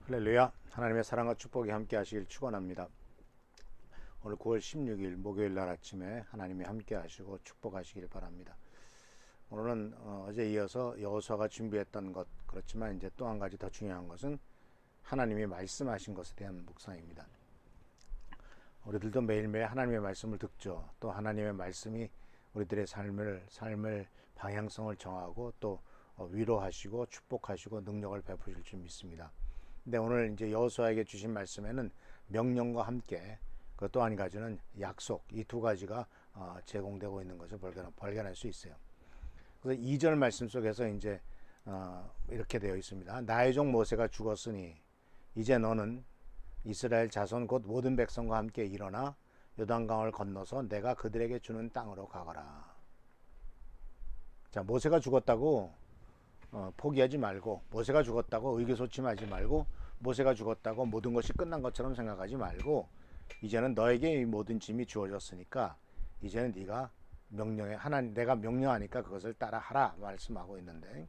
할렐루야. 하나님의 사랑과 축복이 함께 하시길 축원합니다. 오늘 9월 16일 목요일 날 아침에 하나님이 함께 하시고 축복하시길 바랍니다. 오늘은 어제 이어서 여호수아가 준비했던 것, 그렇지만 이제 또 한 가지 더 중요한 것은 하나님이 말씀하신 것에 대한 묵상입니다. 우리들도 매일매일 하나님의 말씀을 듣죠. 또 하나님의 말씀이 우리들의 삶을 방향성을 정하고 또 위로하시고 축복하시고 능력을 베푸실 줄 믿습니다. 근데 오늘 이제 여호수아에게 주신 말씀에는 명령과 함께 그 또 한 가지는 약속, 이 두 가지가 제공되고 있는 것을 발견할 수 있어요. 그래서 2절 말씀 속에서 이제 이렇게 되어 있습니다. 나의 종 모세가 죽었으니 이제 너는 이스라엘 자손 곧 모든 백성과 함께 일어나 요단강을 건너서 내가 그들에게 주는 땅으로 가거라. 자, 모세가 죽었다고 포기하지 말고, 모세가 죽었다고 의기소침하지 말고, 모세가 죽었다고 모든 것이 끝난 것처럼 생각하지 말고, 이제는 너에게 이 모든 짐이 주어졌으니까 이제는 네가 명령해, 하나님 내가 명령하니까 그것을 따라하라 말씀하고 있는데,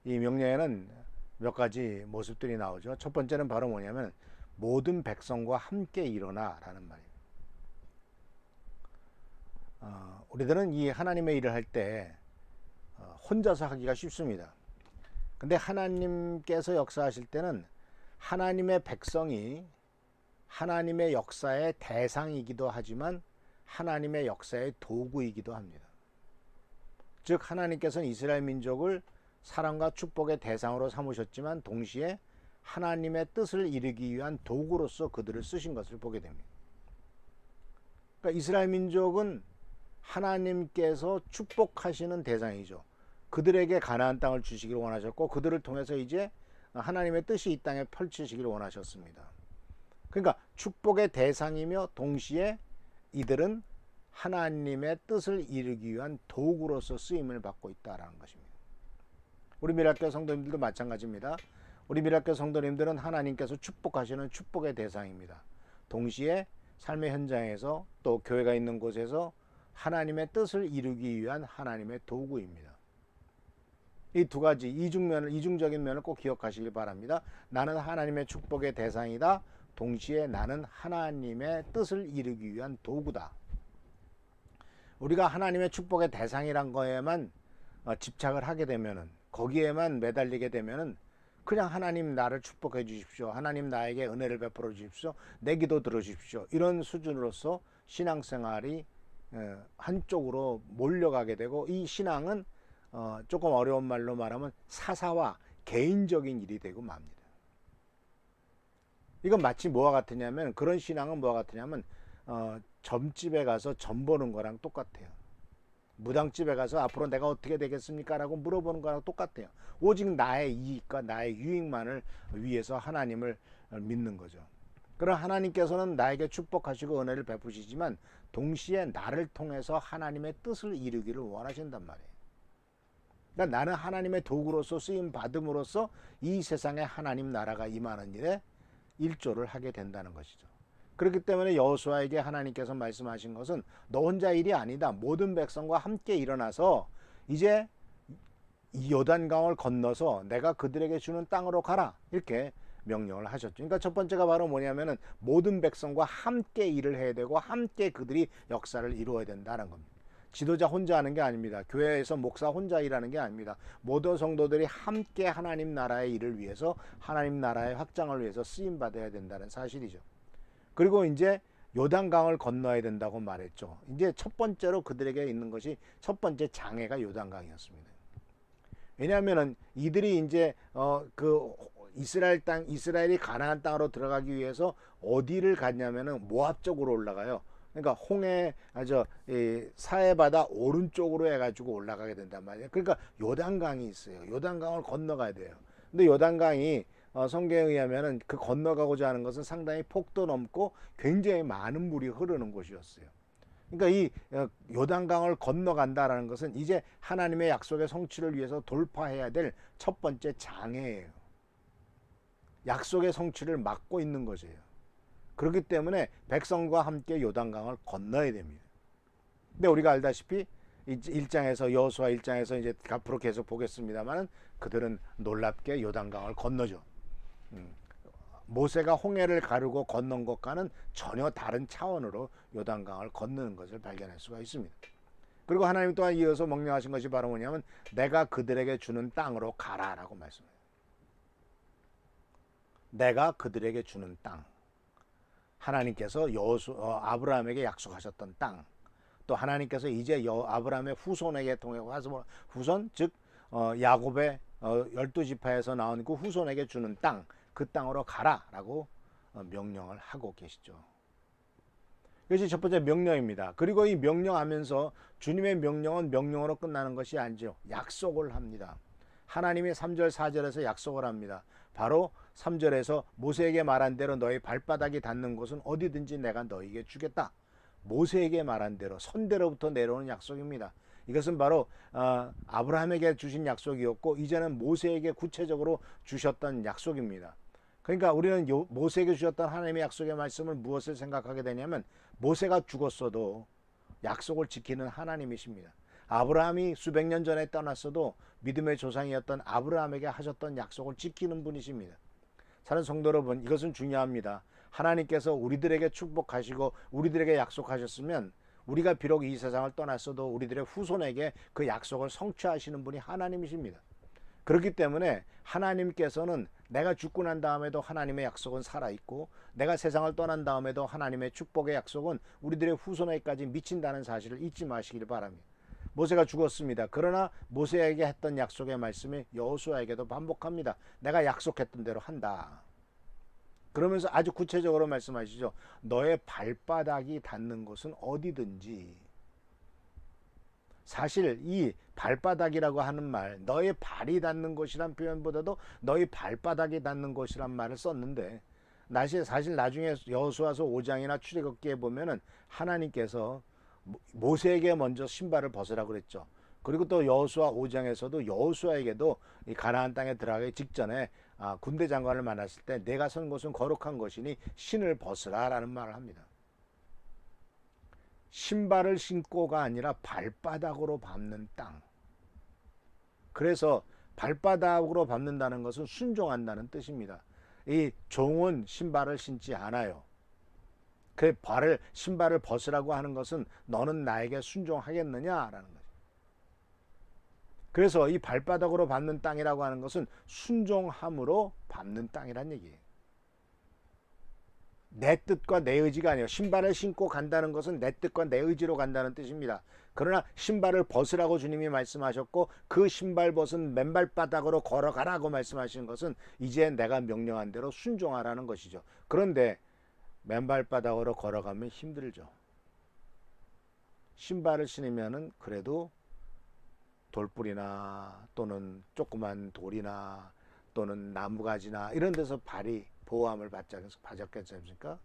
이 명령에는 몇 가지 모습들이 나오죠. 첫 번째는 바로 뭐냐면 모든 백성과 함께 일어나라는 말이에요. 우리들은 이 하나님의 일을 할 때 혼자서 하기가 쉽습니다. 근데 하나님께서 역사하실 때는 하나님의 백성이 하나님의 역사의 대상이기도 하지만 하나님의 역사의 도구이기도 합니다. 즉 하나님께서는 이스라엘 민족을 사랑과 축복의 대상으로 삼으셨지만 동시에 하나님의 뜻을 이루기 위한 도구로서 그들을 쓰신 것을 보게 됩니다. 그러니까 이스라엘 민족은 하나님께서 축복하시는 대상이죠. 그들에게 가나안 땅을 주시기를 원하셨고 그들을 통해서 이제 하나님의 뜻이 이 땅에 펼치시기를 원하셨습니다. 그러니까 축복의 대상이며 동시에 이들은 하나님의 뜻을 이루기 위한 도구로서 쓰임을 받고 있다는 것입니다. 우리 미라클 성도님들도 마찬가지입니다. 우리 미라클 성도님들은 하나님께서 축복하시는 축복의 대상입니다. 동시에 삶의 현장에서 또 교회가 있는 곳에서 하나님의 뜻을 이루기 위한 하나님의 도구입니다. 이 두 가지 이중적인 면을 꼭 기억하시길 바랍니다. 나는 하나님의 축복의 대상이다. 동시에 나는 하나님의 뜻을 이루기 위한 도구다. 우리가 하나님의 축복의 대상이란 거에만 집착을 하게 되면은, 거기에만 매달리게 되면은 그냥 하나님 나를 축복해 주십시오, 하나님 나에게 은혜를 베풀어 주십시오, 내 기도 들어주십시오, 이런 수준으로서 신앙생활이 한쪽으로 몰려가게 되고, 이 신앙은 조금 어려운 말로 말하면 사사와 개인적인 일이 되고 맙니다. 이건 마치 뭐와 같으냐면, 그런 신앙은 뭐와 같으냐면 점집에 가서 점 보는 거랑 똑같아요. 무당집에 가서 앞으로 내가 어떻게 되겠습니까? 라고 물어보는 거랑 똑같아요. 오직 나의 이익과 나의 유익만을 위해서 하나님을 믿는 거죠. 그럼 하나님께서는 나에게 축복하시고 은혜를 베푸시지만 동시에 나를 통해서 하나님의 뜻을 이루기를 원하신단 말이에요. 그러니까 나는 하나님의 도구로서 쓰임 받음으로써 이 세상에 하나님 나라가 임하는 일에 일조를 하게 된다는 것이죠. 그렇기 때문에 여호수아에게 하나님께서 말씀하신 것은 너 혼자 일이 아니다. 모든 백성과 함께 일어나서 이제 이 요단강을 건너서 내가 그들에게 주는 땅으로 가라, 이렇게 명령을 하셨죠. 그러니까 첫 번째가 바로 뭐냐면은 모든 백성과 함께 일을 해야 되고 함께 그들이 역사를 이루어야 된다는 겁니다. 지도자 혼자 하는 게 아닙니다. 교회에서 목사 혼자 일하는 게 아닙니다. 모든 성도들이 함께 하나님 나라의 일을 위해서, 하나님 나라의 확장을 위해서 쓰임 받아야 된다는 사실이죠. 그리고 이제 요단강을 건너야 된다고 말했죠. 이제 첫 번째로 그들에게 있는 것이, 첫 번째 장애가 요단강이었습니다. 왜냐하면은 이들이 이제 그 이스라엘이 가나안 땅으로 들어가기 위해서 어디를 갔냐면은 모압 쪽으로 올라가요. 그러니까 사해 바다 오른쪽으로 해가지고 올라가게 된단 말이에요. 그러니까 요단강이 있어요. 요단강을 건너가야 돼요. 근데 요단강이 성경에 의하면은 그 건너가고자 하는 것은 상당히 폭도 넘고 굉장히 많은 물이 흐르는 곳이었어요. 그러니까 이 요단강을 건너간다라는 것은 이제 하나님의 약속의 성취를 위해서 돌파해야 될 첫 번째 장애예요. 약속의 성취를 막고 있는 것이에요. 그렇기 때문에 백성과 함께 요단강을 건너야 됩니다. 근데 우리가 알다시피 1장에서 여호수아 1장에서 이제 앞으로 계속 보겠습니다만 그들은 놀랍게 요단강을 건너죠. 모세가 홍해를 가르고 건넌 것과는 전혀 다른 차원으로 요단강을 건너는 것을 발견할 수가 있습니다. 그리고 하나님 또한 이어서 명령하신 것이 바로 뭐냐면 내가 그들에게 주는 땅으로 가라라고 말씀해요. 내가 그들에게 주는 땅. 하나님께서 아브라함에게 약속하셨던 땅. 또 하나님께서 이제 아브라함의 후손에게 통해 와서 후손 즉 야곱의 12지파에서 나온 그 후손에게 주는 땅, 그 땅으로 가라라고 명령을 하고 계시죠. 이것이 첫 번째 명령입니다. 그리고 이 명령하면서 주님의 명령은 명령으로 끝나는 것이 아니죠. 약속을 합니다. 하나님이 3절 4절에서 약속을 합니다. 바로 3절에서 모세에게 말한 대로 너희 발바닥이 닿는 곳은 어디든지 내가 너희에게 주겠다. 모세에게 말한 대로 선대로부터 내려오는 약속입니다. 이것은 바로 아브라함에게 주신 약속이었고 이제는 모세에게 구체적으로 주셨던 약속입니다. 그러니까 우리는 모세에게 주셨던 하나님의 약속의 말씀을 무엇을 생각하게 되냐면 모세가 죽었어도 약속을 지키는 하나님이십니다. 아브라함이 수백 년 전에 떠났어도 믿음의 조상이었던 아브라함에게 하셨던 약속을 지키는 분이십니다. 사랑하는 성도 여러분, 이것은 중요합니다. 하나님께서 우리들에게 축복하시고 우리들에게 약속하셨으면 우리가 비록 이 세상을 떠났어도 우리들의 후손에게 그 약속을 성취하시는 분이 하나님이십니다. 그렇기 때문에 하나님께서는 내가 죽고 난 다음에도 하나님의 약속은 살아있고 내가 세상을 떠난 다음에도 하나님의 축복의 약속은 우리들의 후손에게까지 미친다는 사실을 잊지 마시길 바랍니다. 모세가 죽었습니다. 그러나 모세에게 했던 약속의 말씀이 여호수아에게도 반복합니다. 내가 약속했던 대로 한다. 그러면서 아주 구체적으로 말씀하시죠. 너의 발바닥이 닿는 곳은 어디든지. 사실 이 발바닥이라고 하는 말, 너의 발이 닿는 곳이란 표현보다도 너의 발바닥이 닿는 곳이란 말을 썼는데 사실 나중에 여호수아서 5장이나 출애굽기에 보면은 하나님께서 모세에게 먼저 신발을 벗으라고 그랬죠. 그리고 또 여호수아 5장에서도 여호수아에게도 이 가나안 땅에 들어가기 직전에 군대 장관을 만났을 때 내가 선 곳은 거룩한 것이니 신을 벗으라라는 말을 합니다. 신발을 신고가 아니라 발바닥으로 밟는 땅. 그래서 발바닥으로 밟는다는 것은 순종한다는 뜻입니다. 이 종은 신발을 신지 않아요. 그 신발을 벗으라고 하는 것은 너는 나에게 순종하겠느냐라는 거죠. 그래서 이 발바닥으로 밟는 땅이라고 하는 것은 순종함으로 밟는 땅이란 얘기예요. 내 뜻과 내 의지가 아니에요. 신발을 신고 간다는 것은 내 뜻과 내 의지로 간다는 뜻입니다. 그러나 신발을 벗으라고 주님이 말씀하셨고 그 신발 벗은 맨발바닥으로 걸어가라고 말씀하시는 것은 이제 내가 명령한 대로 순종하라는 것이죠. 그런데 맨발바닥으로 걸어가면 힘들죠. 신발을 신으면은 그래도 돌불이나 또는 조그만 돌이나 또는 나무가지나 이런 데서 발이 보호함을 받았겠지 않습니까?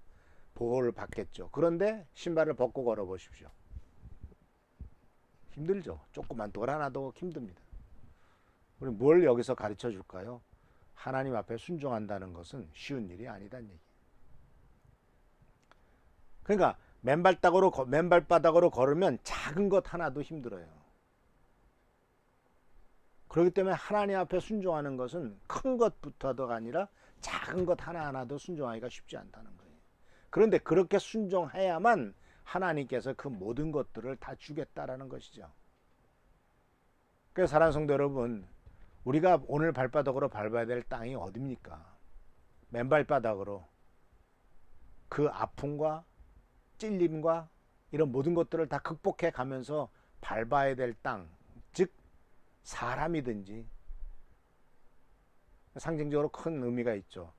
보호를 받겠죠. 그런데 신발을 벗고 걸어 보십시오. 힘들죠. 조그만 돌 하나도 힘듭니다. 우리 뭘 여기서 가르쳐 줄까요? 하나님 앞에 순종한다는 것은 쉬운 일이 아니다는 얘기. 그러니까 맨발바닥으로 걸으면 작은 것 하나도 힘들어요. 그렇기 때문에 하나님 앞에 순종하는 것은 큰 것부터가 아니라 작은 것 하나하나도 순종하기가 쉽지 않다는 거예요. 그런데 그렇게 순종해야만 하나님께서 그 모든 것들을 다 주겠다라는 것이죠. 그래서 사랑하는 성도 여러분, 우리가 오늘 발바닥으로 밟아야 될 땅이 어디입니까? 맨발바닥으로 그 아픔과 찔림과 이런 모든 것들을 다 극복해 가면서 밟아야 될 땅, 즉 사람이든지 상징적으로 큰 의미가 있죠.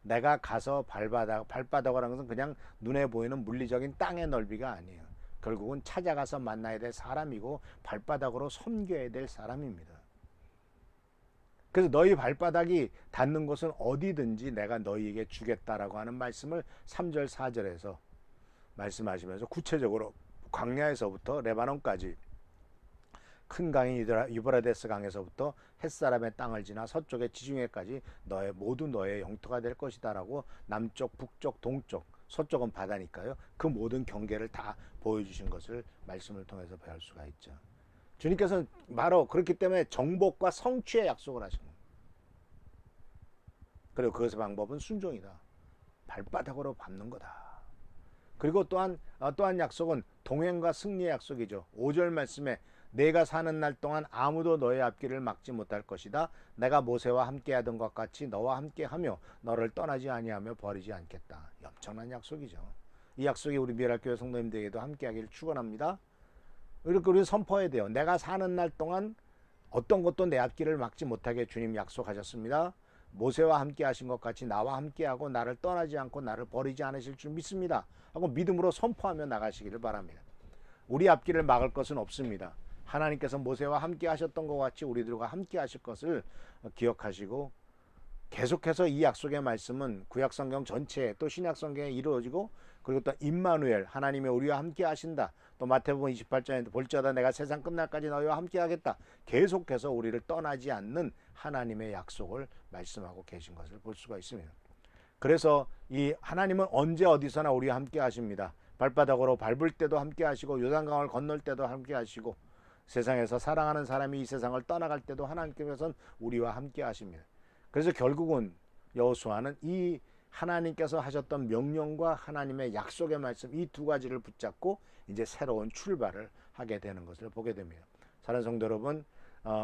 내가 가서 발바닥을 하는 것은 그냥 눈에 보이는 물리적인 땅의 넓이가 아니에요. 결국은 찾아가서 만나야 될 사람이고 발바닥으로 섬겨야 될 사람입니다. 그래서 너희 발바닥이 닿는 곳은 어디든지 내가 너희에게 주겠다라고 하는 말씀을 3절 4절에서 말씀하시면서 구체적으로 광야에서부터 레바논까지 큰 강인 유브라데스 강에서부터 햇사람의 땅을 지나 서쪽의 지중해까지 모두 너의 영토가 될 것이다라고 남쪽, 북쪽, 동쪽, 서쪽은 바다니까요. 그 모든 경계를 다 보여주신 것을 말씀을 통해서 배울 수가 있죠. 주님께서는 바로 그렇기 때문에 정복과 성취의 약속을 하신 겁니다. 그리고 그것의 방법은 순종이다. 발바닥으로 밟는 거다. 그리고 또한 약속은 동행과 승리의 약속이죠. 5절 말씀에 내가 사는 날 동안 아무도 너의 앞길을 막지 못할 것이다. 내가 모세와 함께하던 것 같이 너와 함께하며 너를 떠나지 아니하며 버리지 않겠다. 엄청난 약속이죠. 이 약속이 우리 미랄교회 성도님들에게도 함께하기를 축원합니다. 이렇게 우리 선포해야 돼요. 내가 사는 날 동안 어떤 것도 내 앞길을 막지 못하게 주님 약속하셨습니다. 모세와 함께 하신 것 같이 나와 함께하고 나를 떠나지 않고 나를 버리지 않으실 줄 믿습니다 하고 믿음으로 선포하며 나가시기를 바랍니다. 우리 앞길을 막을 것은 없습니다. 하나님께서 모세와 함께 하셨던 것 같이 우리들과 함께 하실 것을 기억하시고, 계속해서 이 약속의 말씀은 구약성경 전체에 또 신약성경에 이루어지고, 그리고 또 임마누엘 하나님의 우리와 함께 하신다, 또 마태복음 28장에 볼지어다 내가 세상 끝날까지 너희와 함께 하겠다, 계속해서 우리를 떠나지 않는 하나님의 약속을 말씀하고 계신 것을 볼 수가 있습니다. 그래서 이 하나님은 언제 어디서나 우리와 함께 하십니다. 발바닥으로 밟을 때도 함께 하시고 요단강을 건널 때도 함께 하시고 세상에서 사랑하는 사람이 이 세상을 떠나갈 때도 하나님께서는 우리와 함께 하십니다. 그래서 결국은 여호수아는 이 하나님께서 하셨던 명령과 하나님의 약속의 말씀 이 두 가지를 붙잡고 이제 새로운 출발을 하게 되는 것을 보게 됩니다. 사랑하는 성도 여러분,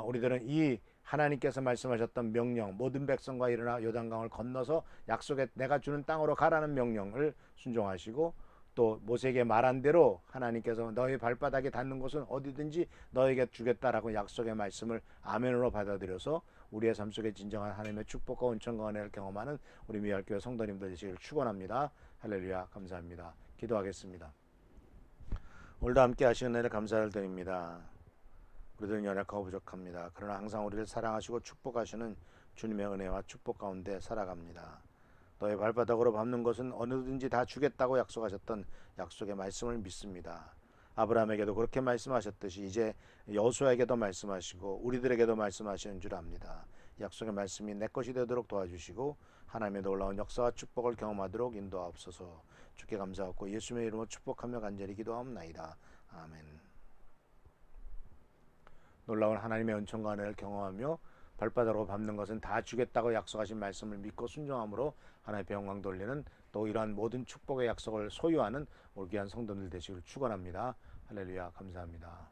우리들은 이 하나님께서 말씀하셨던 명령, 모든 백성과 일어나 요단강을 건너서 약속의 내가 주는 땅으로 가라는 명령을 순종하시고, 또 모세에게 말한 대로 하나님께서 너희 발바닥에 닿는 곳은 어디든지 너에게 주겠다라고 약속의 말씀을 아멘으로 받아들여서 우리의 삶 속에 진정한 하나님의 축복과 온천과 은혜를 경험하는 우리 미랄교회 성도님들 되시기를 축원합니다. 할렐루야. 감사합니다. 기도하겠습니다. 오늘도 함께 하시는 은혜를 감사를 드립니다. 우리들은 연약하고 부족합니다. 그러나 항상 우리를 사랑하시고 축복하시는 주님의 은혜와 축복 가운데 살아갑니다. 너의 발바닥으로 밟는 것은 어느든지 다 주겠다고 약속하셨던 약속의 말씀을 믿습니다. 아브라함에게도 그렇게 말씀하셨듯이 이제 여호수아에게도 말씀하시고 우리들에게도 말씀하시는 줄 압니다. 약속의 말씀이 내 것이 되도록 도와주시고 하나님의 놀라운 역사와 축복을 경험하도록 인도하옵소서. 주께 감사하고 예수님의 이름으로 축복하며 간절히 기도하옵나이다. 아멘. 놀라운 하나님의 은총과 은혜를 경험하며 발바닥으로 밟는 것은 다 주겠다고 약속하신 말씀을 믿고 순종함으로 하나님의 영광 돌리는, 또 이러한 모든 축복의 약속을 소유하는 우리 귀한 성도들 되시기를 축원합니다. 할렐루야. 감사합니다.